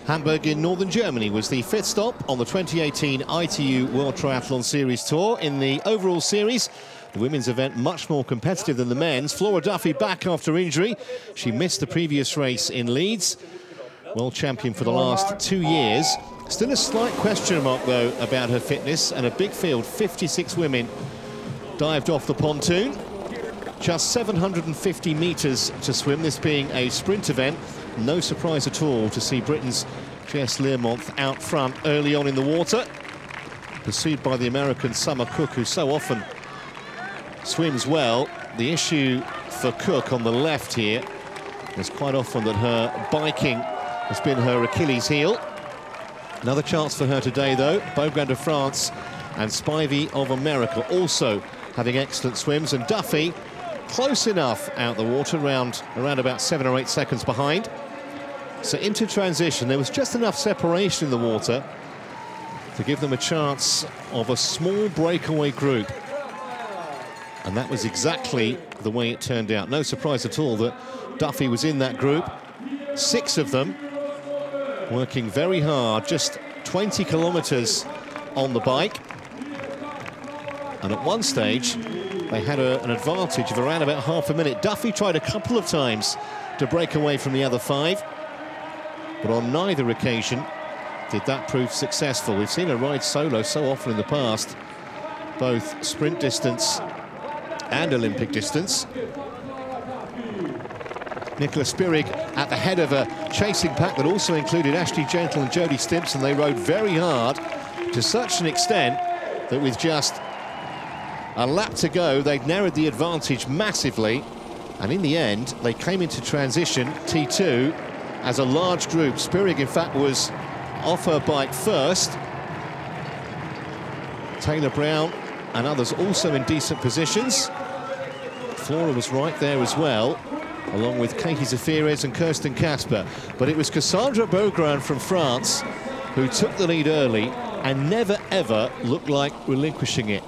Hamburg in northern Germany was the fifth stop on the 2018 ITU World Triathlon Series Tour. In the overall series, the women's event much more competitive than the men's. Flora Duffy back after injury. She missed the previous race in Leeds. World champion for the last 2 years. Still a slight question mark, though, about her fitness, and a big field, 56 women, dived off the pontoon. Just 750 metres to swim, this being a sprint event. No surprise at all to see Britain's Jess Learmonth out front early on in the water, pursued by the American Summer Cook, who so often swims well. The issue for Cook on the left here is quite often that her biking has been her Achilles heel. Another chance for her today, though. Beaugrand of France and Spivey of America also having excellent swims, and Duffy close enough out the water, around about 7 or 8 seconds behind. So into transition, there was just enough separation in the water to give them a chance of a small breakaway group. And that was exactly the way it turned out. No surprise at all that Duffy was in that group. 6 of them working very hard, just 20 kilometers on the bike. And at one stage, they had an advantage of around about half a minute. Duffy tried a couple of times to break away from the other 5, but on neither occasion did that prove successful. We've seen her ride solo so often in the past, both sprint distance and Olympic distance. Nicola Spirig at the head of a chasing pack that also included Ashley Gentle and Jodie Stimpson. They rode very hard, to such an extent that with just a lap to go, they'd narrowed the advantage massively, and in the end, they came into transition, T2, as a large group. Spirig, in fact, was off her bike first. Taylor Brown and others also in decent positions. Flora was right there as well, along with Katie Zaferes and Kirsten Kasper. But it was Cassandre Beaugrand from France who took the lead early and never, ever looked like relinquishing it.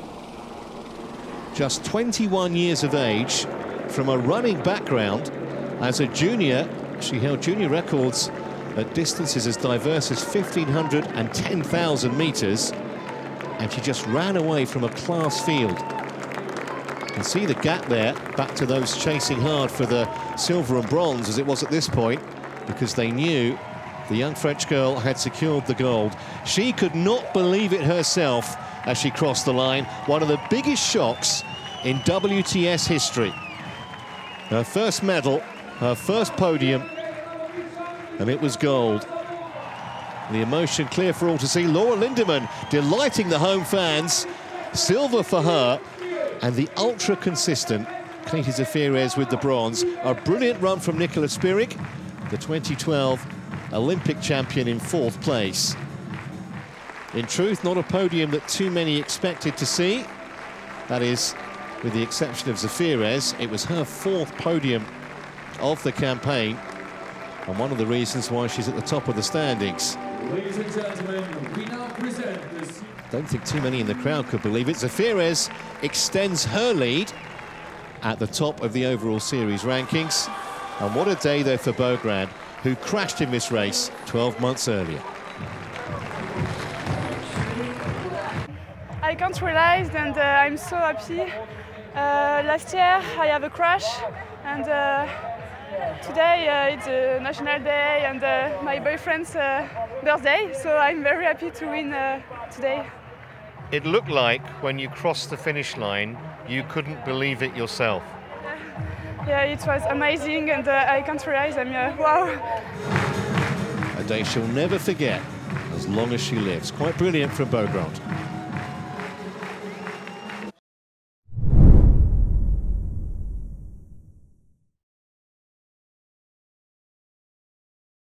Just 21 years of age, from a running background. As a junior, she held junior records at distances as diverse as 1,500 and 10,000 metres, and she just ran away from a class field. You can see the gap there, back to those chasing hard for the silver and bronze, as it was at this point, because they knew the young French girl had secured the gold. She could not believe it herself as she crossed the line. One of the biggest shocks in WTS history. Her first medal, her first podium, and it was gold. The emotion clear for all to see. Laura Lindemann delighting the home fans. Silver for her, and the ultra-consistent Katie Zaferes with the bronze. A brilliant run from Nicola Spirig, the 2012 Olympic champion, in 4th place. In truth, not a podium that too many expected to see. That is, with the exception of Zaferes. It was her 4th podium of the campaign, and one of the reasons why she's at the top of the standings. Ladies and gentlemen, we now present this. Don't think too many in the crowd could believe it. Zaferes extends her lead at the top of the overall series rankings. And what a day there for Beaugrand, who crashed in this race 12 months earlier. I can't realize, and I'm so happy. Last year I have a crash, and today it's a national day and my boyfriend's birthday, so I'm very happy to win today. It looked like when you crossed the finish line, you couldn't believe it yourself. Yeah, it was amazing, and I can't realize, wow. A day she'll never forget as long as she lives. Quite brilliant from Beaugrand.